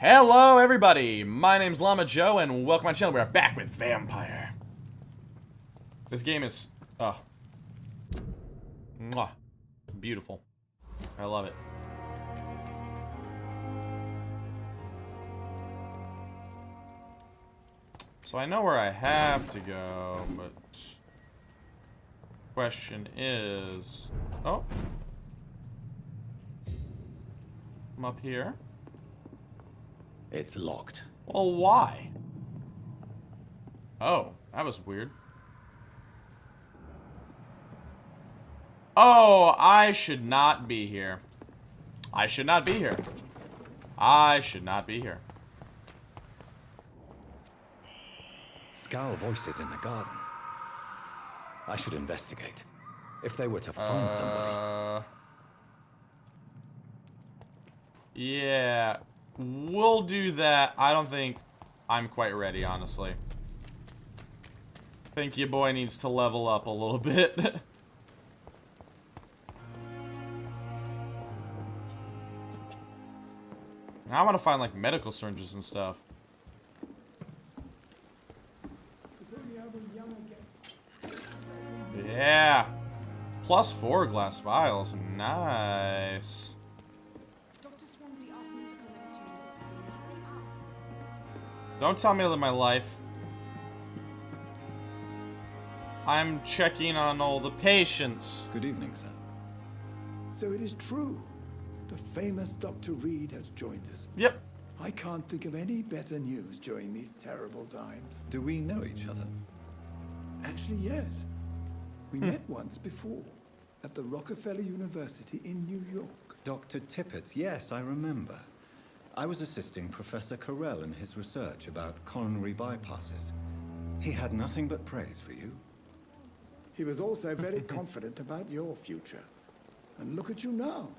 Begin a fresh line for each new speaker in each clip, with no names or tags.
Hello everybody, my name's Llama Joe and welcome to my channel. We're back with Vampyr. This game is, mwah, beautiful. I love it. So I know where I have to go, but question is, oh, I'm up here.
It's locked.
Well, why? Oh, that was weird. Oh, I should not be here. I should not be here. I should not be here.
Scowl voices in the garden. I should investigate. If they were to find somebody.
Yeah. We'll do that. I don't think I'm quite ready, honestly. I think your boy needs to level up a little bit. I want to find, like, medical syringes and stuff. Yeah. +4 glass vials. Nice. Don't tell me to live my life. I'm checking on all the patients.
Good evening, sir.
So it is true. The famous Dr. Reed has joined us.
Yep.
I can't think of any better news during these terrible times.
Do we know each other?
Actually, yes. We met once before at the Rockefeller University in New York.
Dr. Tippett's, yes, I remember. I was assisting Professor Carell in his research about coronary bypasses. He had nothing but praise for you.
He was also very confident about your future. And look at you now.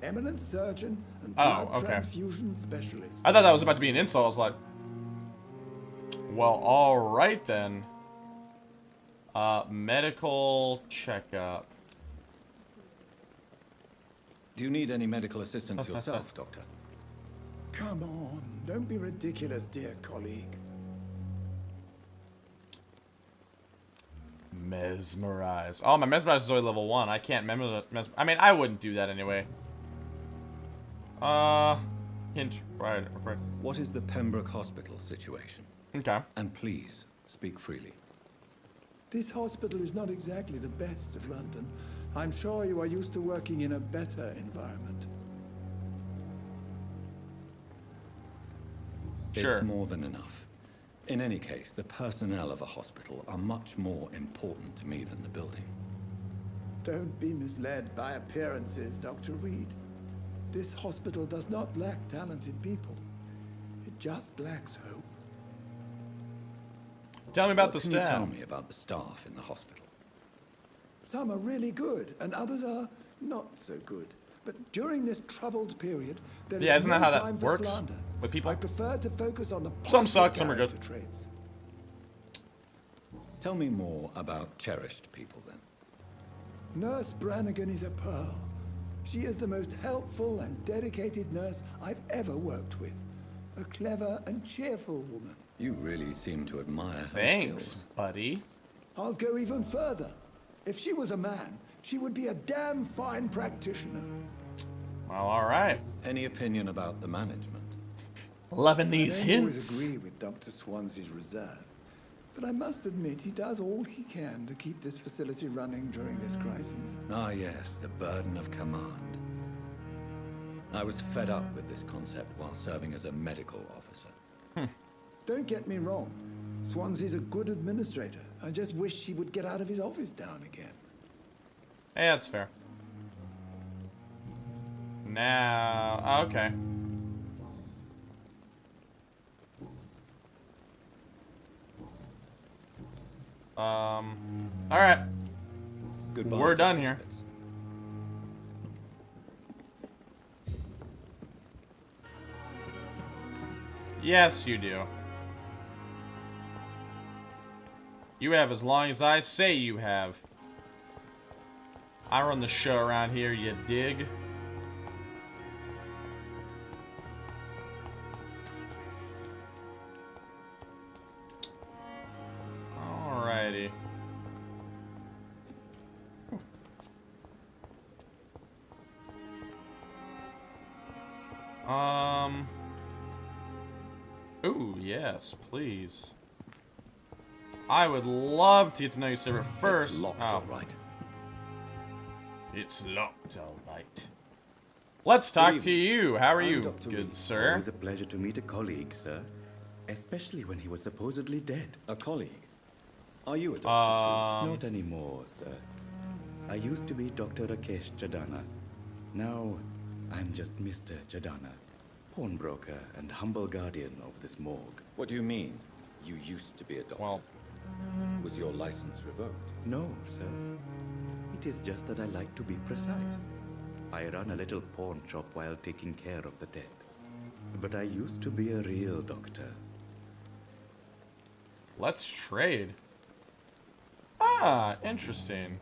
Eminent surgeon and blood transfusion specialist.
I thought that was about to be an insult. I was like, well, alright then. Medical checkup.
Do you need any medical assistance yourself, Doctor?
Come on, don't be ridiculous, dear colleague.
Mesmerize. Oh, my mesmerize is only level 1. I can't mesmerize. I mean, I wouldn't do that anyway. Hint. Right.
What is the Pembroke Hospital situation?
Okay.
And please, speak freely.
This hospital is not exactly the best of London. I'm sure you are used to working in a better environment.
Sure.
It's more than enough. In any case, the personnel of a hospital are much more important to me than the building.
Don't be misled by appearances, Dr. Reed. This hospital does not lack talented people. It just lacks hope.
Tell me about the
What can you
staff.
tell me about the staff in the hospital?
Some are really good, and others are not so good. But during this troubled period, there is
isn't that
no
how that
time for
works
slander.
with people?
I prefer to focus on the
Some
positive
suck, some are good.
character traits.
Tell me more about cherished people, then.
Nurse Brannigan is a pearl. She is the most helpful and dedicated nurse I've ever worked with. A clever and cheerful woman.
You really seem to admire her
Thanks,
skills.
buddy.
I'll go even further. If she was a man, she would be a damn fine practitioner.
Well, alright.
Any opinion about the management?
Loving these
I don't
hints.
always agree with Dr. Swansea's reserve, but I must admit he does all he can to keep this facility running during this crisis.
Ah, yes, the burden of command. I was fed up with this concept while serving as a medical officer.
Don't get me wrong. Swansea's a good administrator. I just wish he would get out of his office now and again.
Hey, that's fair. Now, okay. Alright.
Goodbye,
We're done
Dr.
here.
Tippett.
Yes, you do. You have as long as I say you have. I run the show around here, you dig? Ooh, yes, please. I would love to get to know you, sir, but first...
It's locked,
oh.
all right.
It's locked, all right. Let's talk to you. How are
I'm
you,
Dr.
good
Reed.
sir?
Always a pleasure to meet a colleague, sir. Especially when he was supposedly dead.
A colleague. Are you a doctor
Not anymore, sir. I used to be Dr. Rakesh Chadana. Now, I'm just Mr. Chadana, pawnbroker and humble guardian of this morgue.
too? What do you mean? You used to be a doctor.
Well,
Was your license revoked?
No, sir. It is just that I like to be precise. I run a little pawn shop while taking care of the dead. But I used to be a real doctor.
let's trade. Ah, interesting.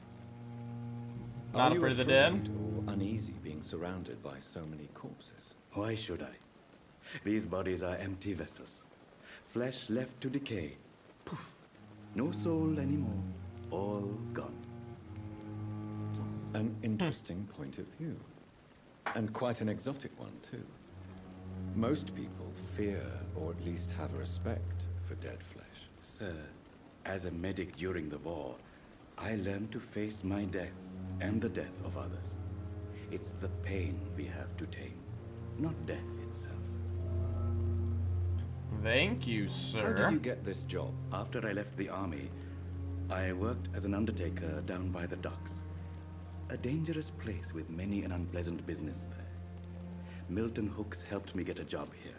Not
Are you
afraid of the dead?
or uneasy being surrounded by so many corpses?
Why should I? These bodies are empty vessels. Flesh left to decay. Poof. No soul anymore. All gone.
An interesting point of view. And quite an exotic one, too. Most people fear, or at least have a respect, for dead flesh.
Sir, as a medic during the war, I learned to face my death and the death of others. It's the pain we have to tame, not death itself.
Thank you,
How
sir.
did you get this job?
After I left the army, I worked as an undertaker down by the docks. A dangerous place with many an unpleasant business there. Milton Hooks helped me get a job here.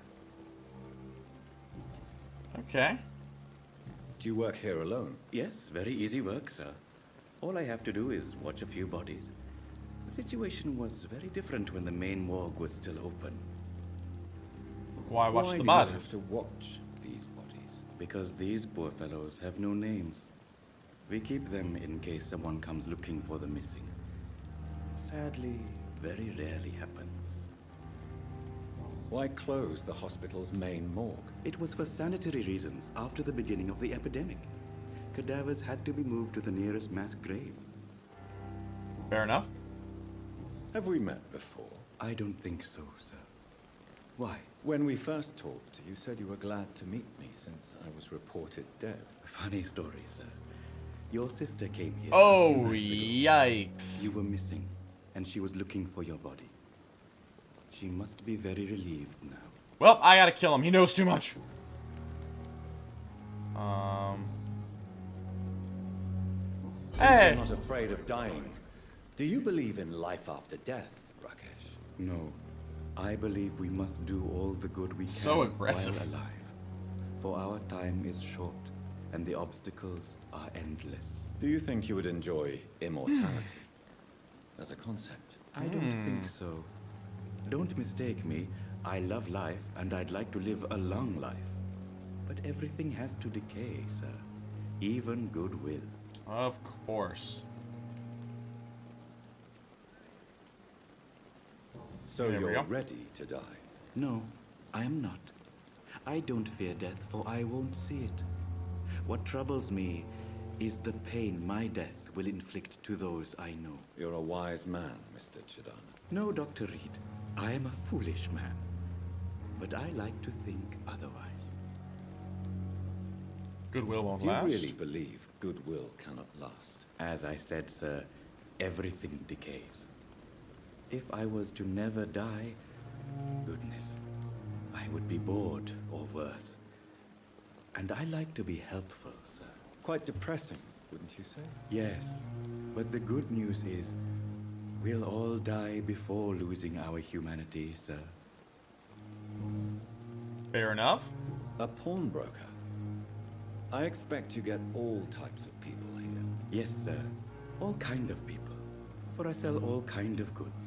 Okay.
Do you work here alone?
Yes, very easy work, sir. All I have to do is watch a few bodies. The situation was very different when the main morgue was still open.
Why watch
Why
the
do you
bodies?
have to watch these bodies?
Because these poor fellows have no names. We keep them in case someone comes looking for the missing. Sadly, very rarely happens.
Why close the hospital's main morgue?
It was for sanitary reasons after the beginning of the epidemic. Cadavers had to be moved to the nearest mass grave.
Fair enough.
Have we met before?
I don't think so, sir. Why?
When we first talked, you said you were glad to meet me since I was reported dead.
Funny story, sir. Your sister came here.
Oh,
a few nights ago.
yikes.
You were missing, and she was looking for your body. She must be very relieved now.
Well, I gotta kill him. He knows too much.
Since
Hey.
you're not afraid of dying, do you believe in life after death, Rakesh?
No, I believe we must do all the good we can
So aggressive.
while alive. For our time is short, and the obstacles are endless.
Do you think you would enjoy immortality as a concept?
I don't think so. Don't mistake me. I love life, and I'd like to live a long life. But everything has to decay, sir. Even goodwill.
Of course.
So
There we
you're
go.
ready to die?
No, I am not. I don't fear death, for I won't see it. What troubles me is the pain my death will inflict to those I know.
You're a wise man, Mr. Chidana.
No, Dr. Reed. I am a foolish man. But I like to think otherwise.
Goodwill won't
Do you
last.
really believe goodwill cannot last?
As I said, sir, everything decays. If I was to never die, goodness, I would be bored or worse. And I like to be helpful, sir.
Quite depressing, wouldn't you say?
Yes, but the good news is we'll all die before losing our humanity, sir.
Fair enough.
A pawnbroker. I expect you get all types of people here.
Yes, sir. All kind of people. For I sell all kind of goods.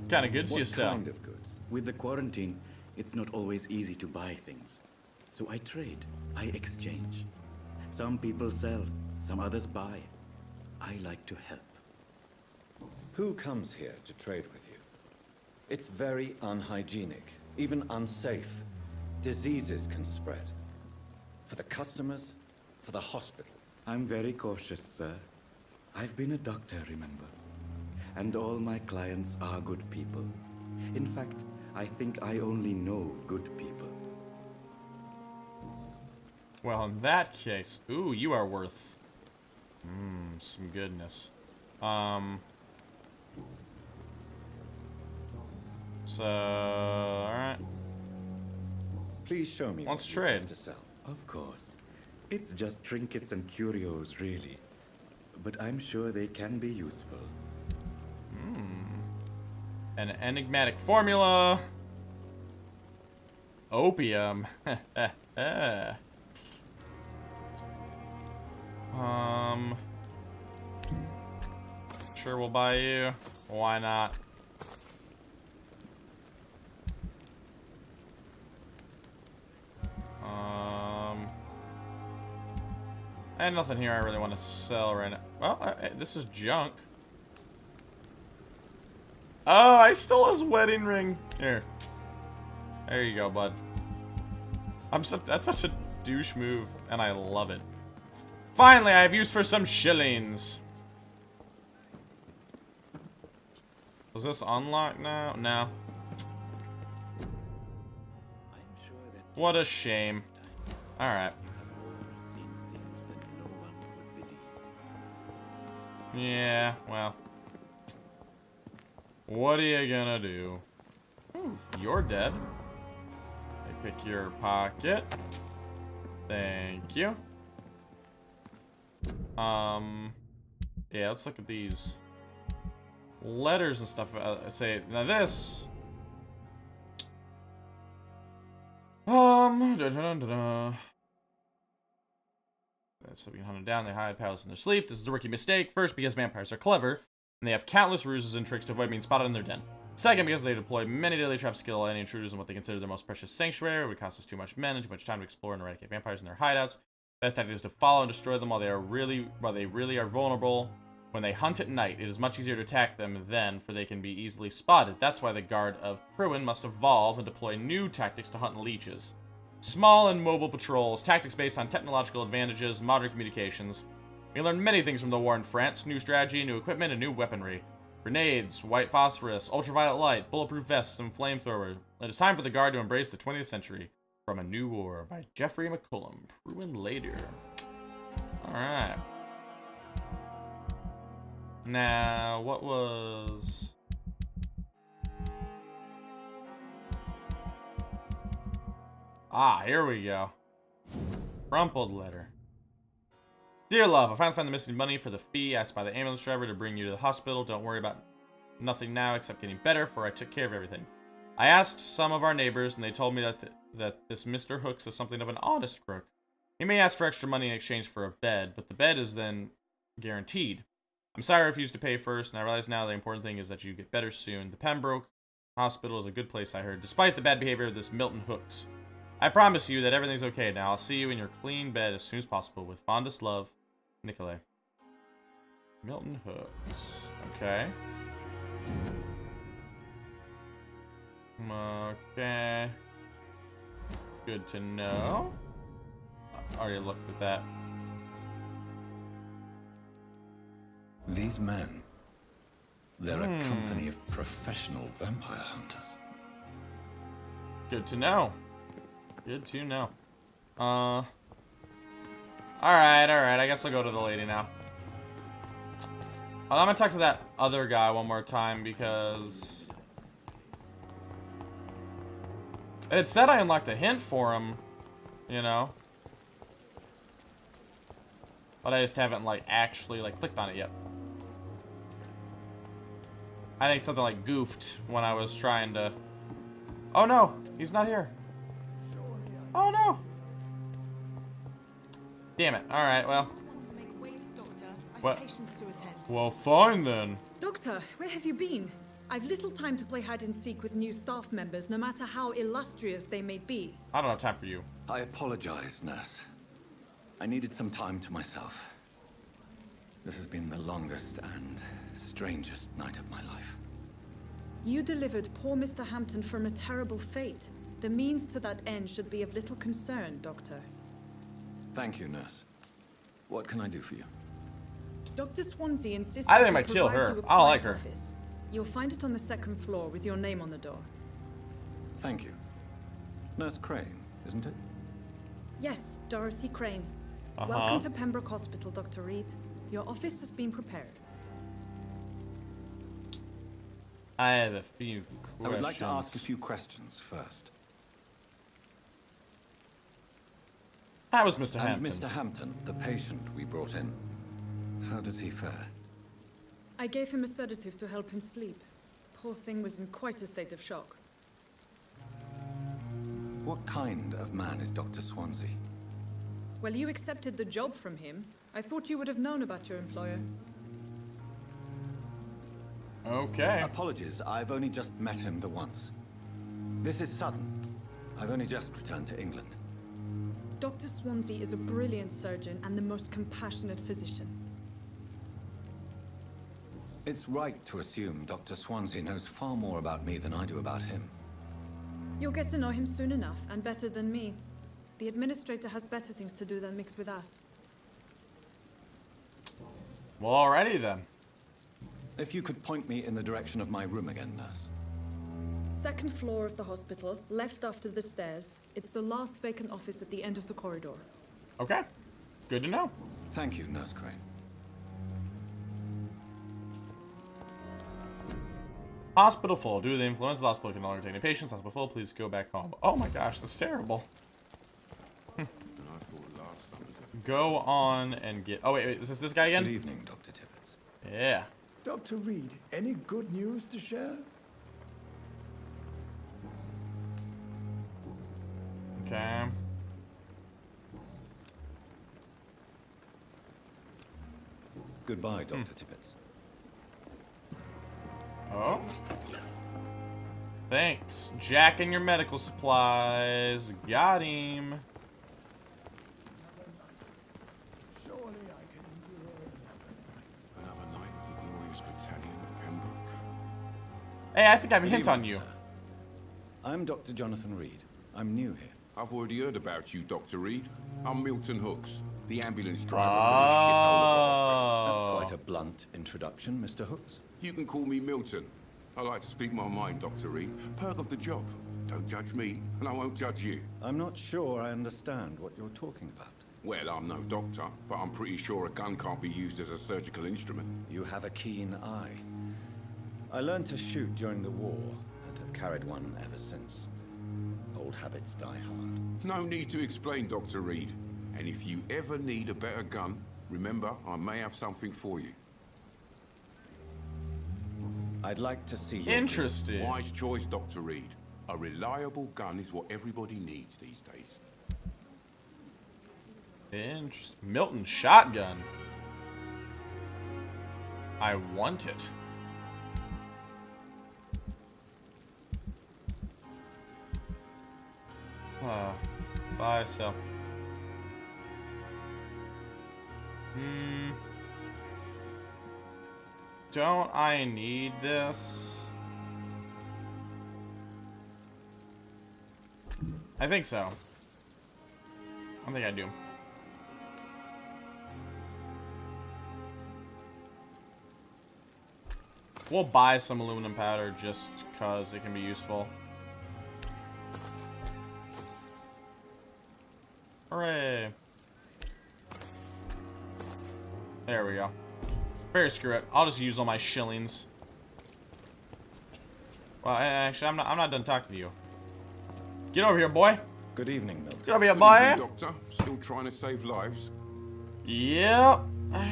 Kind of goods you
What
sell.
kind of goods?
With the quarantine, it's not always easy to buy things. So I trade. I exchange. Some people sell, some others buy. I like to help.
Who comes here to trade with you? It's very unhygienic, even unsafe. Diseases can spread. For the customers, for the hospital.
I'm very cautious, sir. I've been a doctor, remember? And all my clients are good people. In fact, I think I only know good people.
Well, in that case... Ooh, you are worth... some goodness. So... Alright.
Please show me
Let's
what you have
trade.
to sell.
Of course. It's just trinkets and curios, really. But I'm sure they can be useful.
An enigmatic formula. Opium. Sure, we'll buy you. Why not? And nothing here I really want to sell right now. Well, this is junk. Oh, I stole his wedding ring. Here. There you go, bud. That's such a douche move, and I love it. Finally, I have use for some shillings. Was this unlocked now? No.
I'm sure that
What a shame. Alright.
seen things that no one would believe.
Yeah, well. What are you gonna do? Ooh, you're dead. I pick your pocket. Thank you. Yeah, let's look at these letters and stuff. Say, now this. So we can hunt them down. They hide palace in their sleep. This is a rookie mistake. First, because vampires are clever, and they have countless ruses and tricks to avoid being spotted in their den. Second, because they deploy many deadly traps to kill any intruders in what they consider their most precious sanctuary. It would cost us too much men and too much time to explore and eradicate vampires in their hideouts. Best tactic is to follow and destroy them while they really are vulnerable. When they hunt at night, it is much easier to attack them then, for they can be easily spotted. That's why the Guard of Pruin must evolve and deploy new tactics to hunt leeches. Small and mobile patrols, tactics based on technological advantages, modern communications. We learned many things from the war in France: new strategy, new equipment, and new weaponry. Grenades, white phosphorus, ultraviolet light, bulletproof vests, and flamethrower. It is time for the Guard to embrace the 20th century. From A New War by Jeffrey McCullum. Pruin later. Alright. Now, what was... Ah, here we go. Crumpled letter. Dear love, I finally found the missing money for the fee asked by the ambulance driver to bring you to the hospital. Don't worry about nothing now except getting better, for I took care of everything. I asked some of our neighbors, and they told me that this Mr. Hooks is something of an honest crook. He may ask for extra money in exchange for a bed, but the bed is then guaranteed. I'm sorry I refused to pay first, and I realize now the important thing is that you get better soon. The Pembroke Hospital is a good place, I heard, despite the bad behavior of this Milton Hooks. I promise you that everything's okay now. I'll see you in your clean bed as soon as possible. With fondest love, Nicolai. Milton Hooks. Okay. Okay. Good to know. I already looked at that.
These men, they're a company of professional vampire hunters.
Good to know. Good to know. Alright, I guess I'll go to the lady now. I'm gonna talk to that other guy one more time because... it said I unlocked a hint for him, you know? But I just haven't, like, actually, like, clicked on it yet. I think something, like, goofed when I was trying to... Oh, no! He's not here. Oh, no! Damn it. Alright, well. What? Well, fine, then.
Doctor, where have you been? I've little time to play hide and seek with new staff members, no matter how illustrious they may be.
I don't have time for you.
I apologize, nurse. I needed some time to myself. This has been the longest and strangest night of my life.
You delivered poor Mr. Hampton from a terrible fate. The means to that end should be of little concern, Doctor.
Thank you, nurse. What can I do for you?
Dr. Swansea insisted
I think I
we
might kill
provide
her.
you a
I don't like
quiet
her.
office. You'll find it on the second floor with your name on the door.
Thank you. Nurse Crane, isn't it?
Yes, Dorothy Crane.
Uh-huh.
Welcome to Pembroke Hospital, Dr. Reed. Your office has been prepared.
I have a few questions.
I would like to ask a few questions first.
How was Mr.
And
Hampton?
Mr. Hampton, the patient we brought in, how does he fare?
I gave him a sedative to help him sleep. Poor thing was in quite a state of shock.
What kind of man is Dr. Swansea?
Well, you accepted the job from him. I thought you would have known about your employer.
Okay.
Apologies, I've only just met him the once. This is sudden. I've only just returned to England.
Dr. Swansea is a brilliant surgeon and the most compassionate physician.
It's right to assume Dr. Swansea knows far more about me than I do about him.
You'll get to know him soon enough, and better than me. The administrator has better things to do than mix with us.
Well, alrighty then.
If you could point me in the direction of my room again, nurse.
Second floor of the hospital, left after the stairs. It's the last vacant office at the end of the corridor.
Okay. Good to know.
Thank you, Nurse Crane.
Hospital full. Due to the influenza, the hospital can no longer take any patients. Hospital full. Please go back home. Oh my gosh, that's terrible. Go on and get... Oh, wait. Is this guy again?
Good evening, Dr. Tippett.
Yeah.
Dr. Reed, any good news to share?
Okay.
Goodbye, Dr. Tippett.
Oh. Thanks. Jack and your medical supplies. Got him.
Surely I can endure
Another night of the glorious battalion of Pembroke.
Hey, I think I have a
Good
hint on
evening,
you.
sir. I'm Dr. Jonathan Reed. I'm new here.
I've already heard about you, Dr. Reed. I'm Milton Hooks, the ambulance driver for this shithole of a hospital.
That's
Oh.
quite a blunt introduction, Mr. Hooks.
You can call me Milton. I like to speak my mind, Dr. Reed. Perk of the job. Don't judge me, and I won't judge you.
I'm not sure I understand what you're talking about.
Well, I'm no doctor, but I'm pretty sure a gun can't be used as a surgical instrument.
You have a keen eye. I learned to shoot during the war, and have carried one ever since. Old habits die hard.
No need to explain, Dr. Reed. And if you ever need a better gun, remember, I may have something for you.
I'd like to see you.
Interesting.
Wise choice, Dr. Reed. A reliable gun is what everybody needs these days.
Interesting. Milton shotgun. I want it. Buy, sell. Don't I need this? I think so. I think I do. We'll buy some aluminum powder just because it can be useful. Hooray. There we go. Fair, screw it. I'll just use all my shillings. Well, actually, I'm not done talking to you. Get over here, boy.
Good evening, Milton.
Get over here,
Good
boy.
evening, Doctor. Still trying to save lives?
Yep.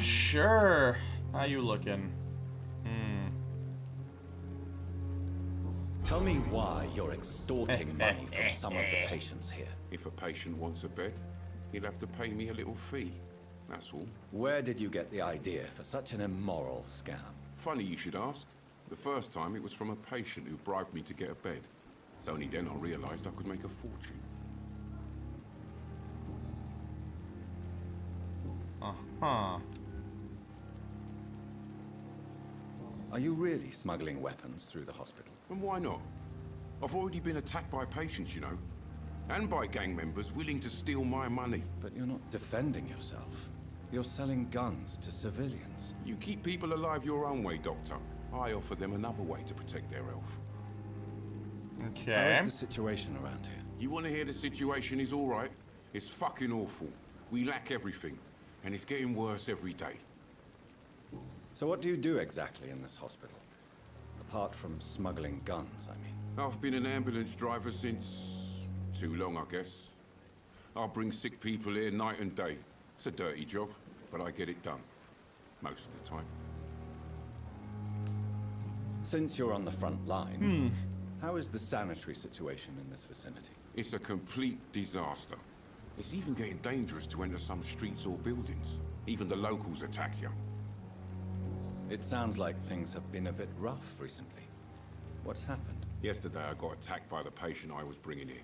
Sure. How you looking?
Tell me why you're extorting money from some of the patients here.
If a patient wants a bed, he'll have to pay me a little fee. That's all.
Where did you get the idea for such an immoral scam?
Funny you should ask. The first time it was from a patient who bribed me to get a bed. It's only then I realized I could make a fortune.
Uh-huh.
Are you really smuggling weapons through the hospital?
And why not? I've already been attacked by patients, you know. And by gang members willing to steal my money.
But you're not defending yourself. You're selling guns to civilians.
You keep people alive your own way, Doctor. I offer them another way to protect their health.
Okay.
How is the situation around here?
You want to hear the situation is all right? It's fucking awful. We lack everything, and it's getting worse every day.
So what do you do exactly in this hospital? Apart from smuggling guns, I mean.
I've been an ambulance driver since... too long, I guess. I bring sick people here night and day. It's a dirty job, but I get it done. Most of the time.
Since you're on the front line, how is the sanitary situation in this vicinity?
It's a complete disaster. It's even getting dangerous to enter some streets or buildings. Even the locals attack you.
It sounds like things have been a bit rough recently. What's happened?
Yesterday I got attacked by the patient I was bringing here.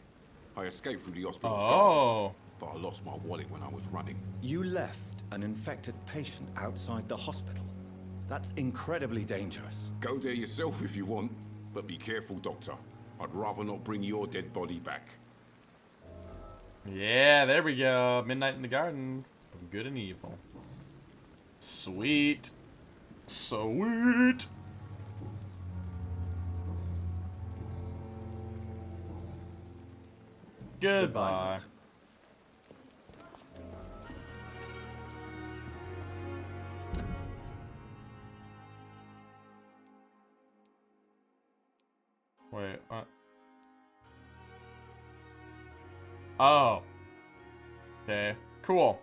I escaped through the hospital,
Oh.
but I lost my wallet when I was running.
You left an infected patient outside the hospital. That's incredibly dangerous.
Go there yourself if you want, but be careful, Doctor. I'd rather not bring your dead body back.
Yeah, there we go. Midnight in the Garden of Good and Evil. Sweet. Sweet. Goodbye.
Milton.
Wait, what? Oh. Okay, cool.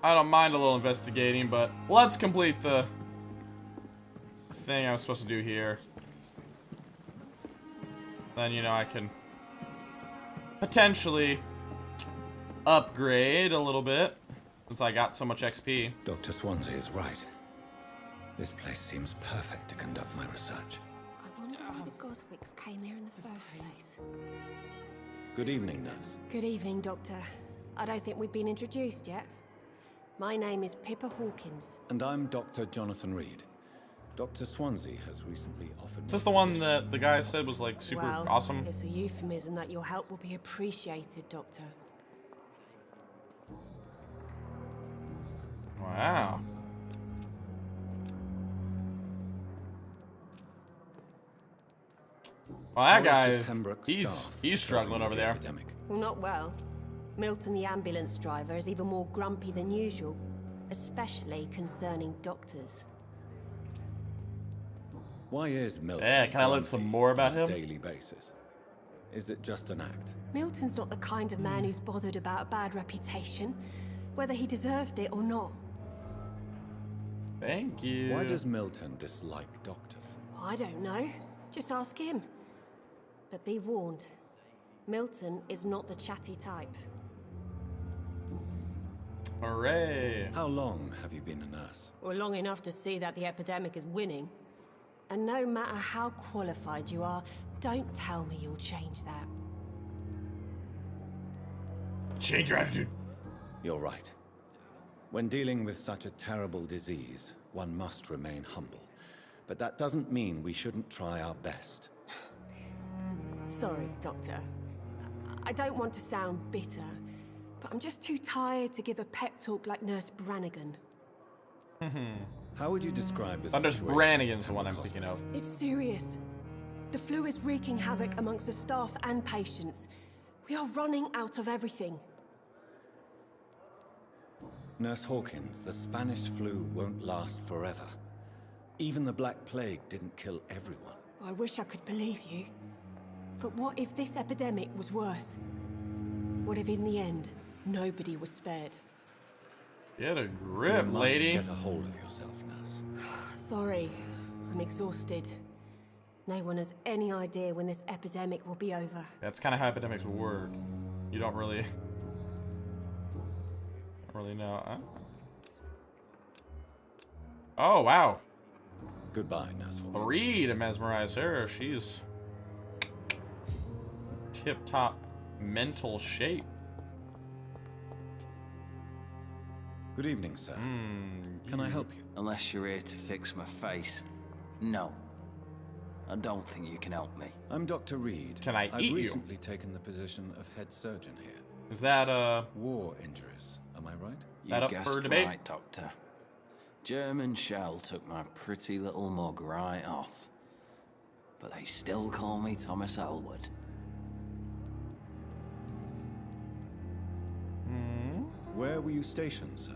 I don't mind a little investigating, but let's complete the thing I was supposed to do here. Then, you know, I can potentially upgrade a little bit since I got so much XP.
Dr. Swansea is right. This place seems perfect to conduct my research.
I wonder why the Goswicks came here in the first place.
Good evening, nurse.
Good evening, Doctor. I don't think we've been introduced yet. My name is Pippa Hawkins.
And I'm Dr. Jonathan Reed. Dr. Swansea has recently offered me
Is this the
a
one
position
that the guy said was like super
Well,
awesome?
it's a euphemism that your help will be appreciated, Doctor.
Wow. Well, that
How is
guy,
the Pembroke
he's
staff
struggling
coping
over
with the
there.
epidemic?
Well, not well. Milton, the ambulance driver, is even more grumpy than usual, especially concerning doctors.
Why is Milton
Yeah, can I learn some
grumpy
more about
on a
him?
daily basis? Is it just an act?
Milton's not the kind of man who's bothered about a bad reputation, whether he deserved it or not.
Thank you.
Why does Milton dislike doctors?
I don't know. Just ask him. But be warned, Milton is not the chatty type.
Hooray.
How long have you been a nurse?
Or long enough to see that the epidemic is winning. And no matter how qualified you are, don't tell me you'll change that.
Change your attitude.
You're right. When dealing with such a terrible disease, one must remain humble. But that doesn't mean we shouldn't try our best.
Sorry, Doctor. I don't want to sound bitter, but I'm just too tired to give a pep talk like Nurse Brannigan.
How would you describe the
Thunder's
situation?
Brannigan's
at
the one I'm
Pembroke
thinking of.
It's serious. The flu is wreaking havoc amongst the staff and patients. We are running out of everything.
Nurse Hawkins, the Spanish flu won't last forever. Even the Black Plague didn't kill everyone.
I wish I could believe you. But what if this epidemic was worse? What if in the end, nobody was spared?
Get a
You
grip,
must
lady.
get a hold of yourself, nurse.
Sorry, I'm exhausted. No one has any idea when this epidemic will be over.
That's kind of how epidemics work. You don't really know. Huh? Oh, wow.
Goodbye, Nurse Hawkins.
3 to mesmerize her. She's tip-top mental shape.
Good evening, sir. Can I help you?
Unless you're here to fix my face. No. I don't think you can help me.
I'm Dr. Reed.
Can I
I've
eat you?
recently taken the position of head surgeon here.
Is that,
War injuries, am I right?
You
That up
guessed
for debate?
right, Doctor. German shell took my pretty little mug right off. But they still call me Thomas Elwood.
Where were you stationed, sir?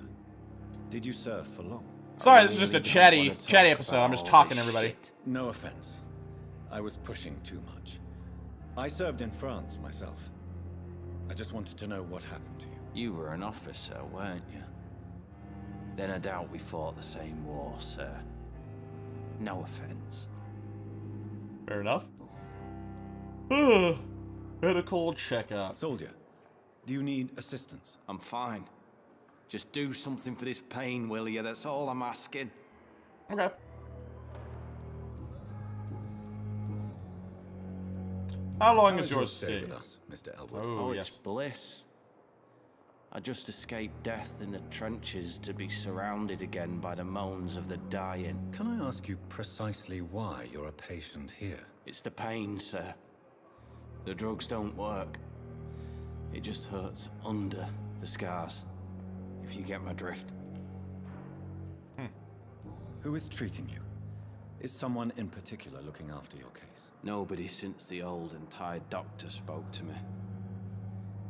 Did you serve for long?
Sorry, this is just a
really don't
chatty
wanna talk
episode. I'm
about
just
all
talking to
this
everybody.
shit.
No offense. I was pushing too much. I served in France myself. I just wanted to know what happened to you.
You were an officer, weren't you? Then I doubt we fought the same war, sir. No offense.
Fair enough. Medical checkup.
Soldier, do you need assistance?
I'm fine. Just do something for this pain, will you? That's all I'm asking.
Okay. How long
How
is
is
your
your stay
stay?
with us, Mr. Elwood?
Oh,
It's
yes.
bliss. I just escaped death in the trenches to be surrounded again by the moans of the dying.
Can I ask you precisely why you're a patient here?
It's the pain, sir. The drugs don't work. It just hurts under the scars, if you get my drift.
Who is treating you? Is someone in particular looking after your case?
Nobody since the old and tired doctor spoke to me.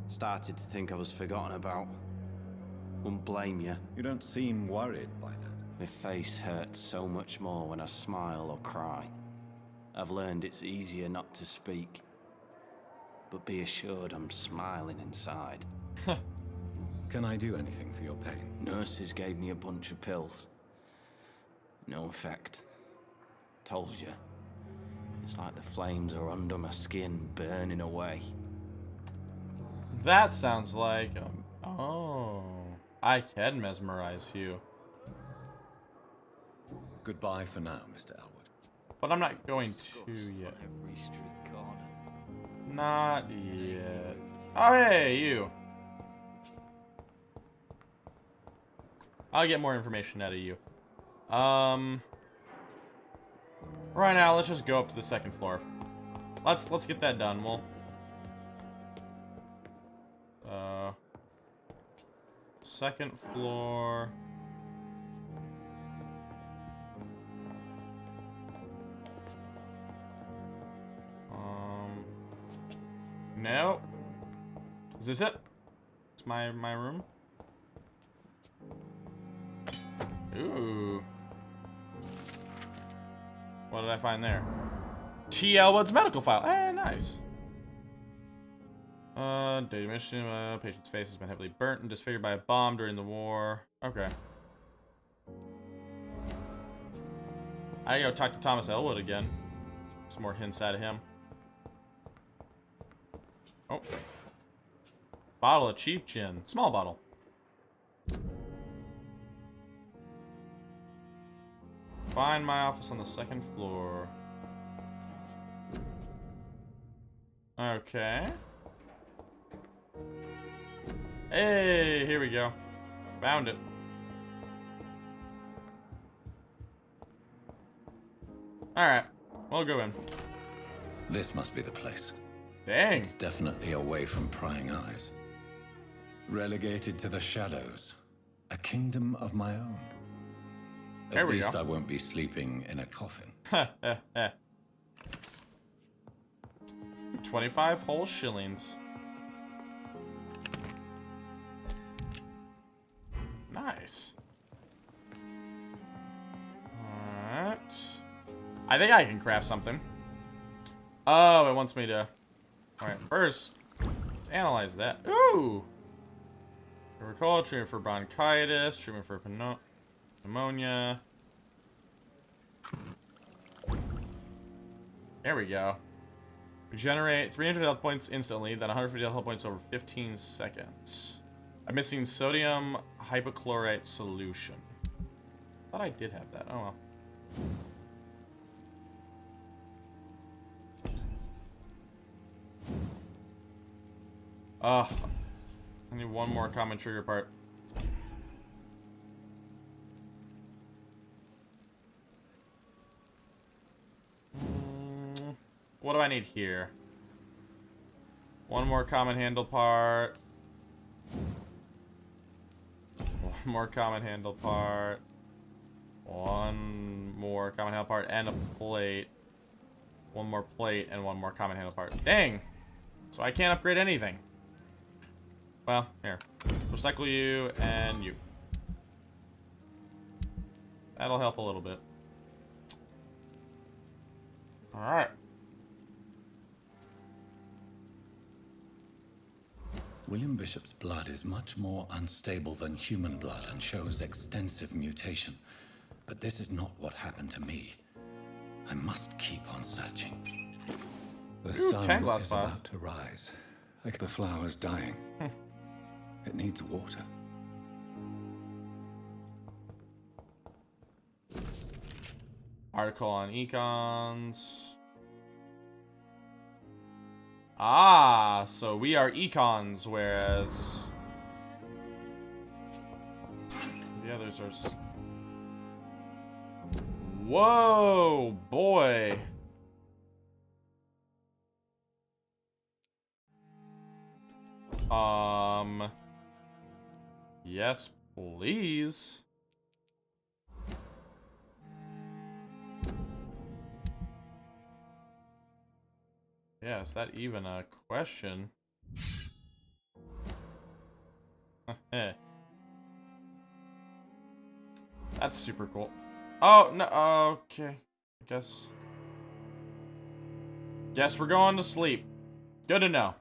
Started to think I was forgotten about. Wouldn't blame you.
You don't seem worried by that.
My face hurts so much more when I smile or cry. I've learned it's easier not to speak. But be assured I'm smiling inside.
Can I do anything for your pain?
Nurses gave me a bunch of pills. No effect. Told you. It's like the flames are under my skin, burning away.
That sounds like... oh. I can mesmerize you.
Goodbye for now, Mr. Elwood.
But I'm not going to yet.
Every street corner.
Not yet. Oh, hey, you. I'll get more information out of you. Right now, let's just go up to the second floor. Let's get that done. We'll. Second floor. No. Is this it? It's my room. Ooh. What did I find there? T. Elwood's medical file. Eh, nice. Data mission. Patient's face has been heavily burnt and disfigured by a bomb during the war. Okay. I gotta go talk to Thomas Elwood again. Some more hints out of him. Oh. Bottle of cheap gin. Small bottle. Find my office on the second floor. Okay. Hey, here we go. Found it. Alright, we'll go in.
This must be the place.
Dang.
It's definitely away from prying eyes. Relegated to the shadows. A kingdom of my own.
There
At
we
least
go.
I won't be sleeping in a coffin.
25 whole shillings. Nice. Alright. I think I can craft something. Oh, it wants me to... Alright, first, let's analyze that. Ooh! Recall, treatment for bronchitis, treatment for pneumonia. There we go. Regenerate 300 health points instantly, then 150 health points over 15 seconds. I'm missing sodium hypochlorite solution. Thought I did have that. Oh well. Ugh. I need one more common trigger part. What do I need here? One more common handle part. One more common handle part. One more common handle part and a plate. One more plate and one more common handle part. Dang! So I can't upgrade anything. Well, here. Recycle you and you. That'll help a little bit. Alright.
William Bishop's blood is much more unstable than human blood and shows extensive mutation. But this is not what happened to me. I must keep on searching. The
Ooh,
sun
10 glass
is
vials.
about to rise. Like the flower's dying. It needs water.
Article on econs. Ah, so we are econs, whereas the others are. Whoa, boy. Yes, please. Yeah, is that even a question? That's super cool. Oh, no, okay. Guess we're going to sleep. Good to know.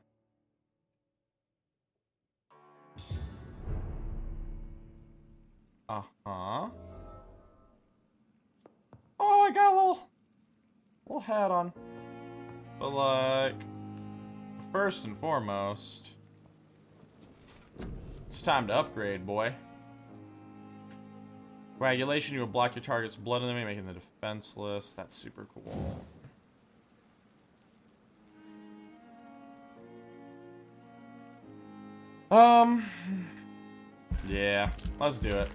Uh-huh. Oh, I got a little hat on. But, like, first and foremost, it's time to upgrade, boy. Coagulation, you will block your target's blood enemy, making them defenseless. That's super cool. Yeah, let's do it.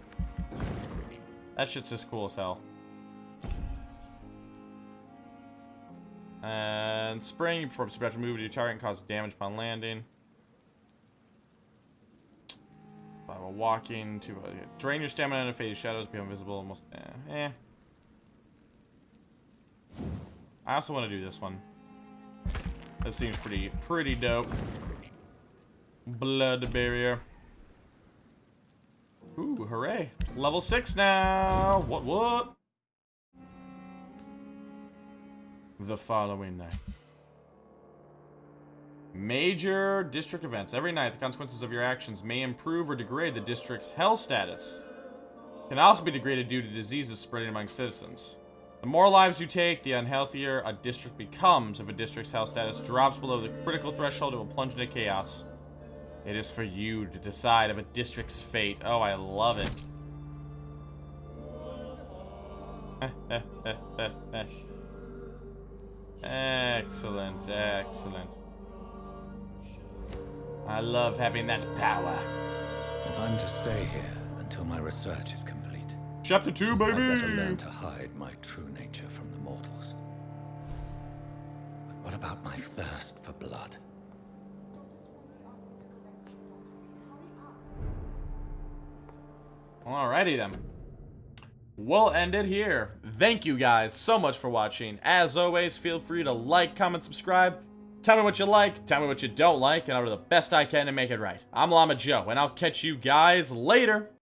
That shit's just cool as hell. And spring, you perform a supernatural move to your target and cause damage upon landing. While walking to drain your stamina and fade shadows, become visible almost. I also want to do this one. This seems pretty dope. Blood barrier. Ooh, hooray. Level 6 now. What? The following night. Major district events. Every night, the consequences of your actions may improve or degrade the district's health status. Can also be degraded due to diseases spreading among citizens. The more lives you take, the unhealthier a district becomes. If a district's health status drops below the critical threshold, it will plunge into chaos. It is for you to decide of a district's fate. Oh, I love it. Excellent, excellent. I love having that power.
If I'm to stay here until my research is complete,
Chapter 2, baby!
I'd better learn to hide my true nature from the mortals. But what about my thirst for blood?
Alrighty then. We'll end it here. Thank you guys so much for watching. As always, feel free to like, comment, subscribe. Tell me what you like, tell me what you don't like, and I'll do the best I can to make it right. I'm Llama Joe, and I'll catch you guys later.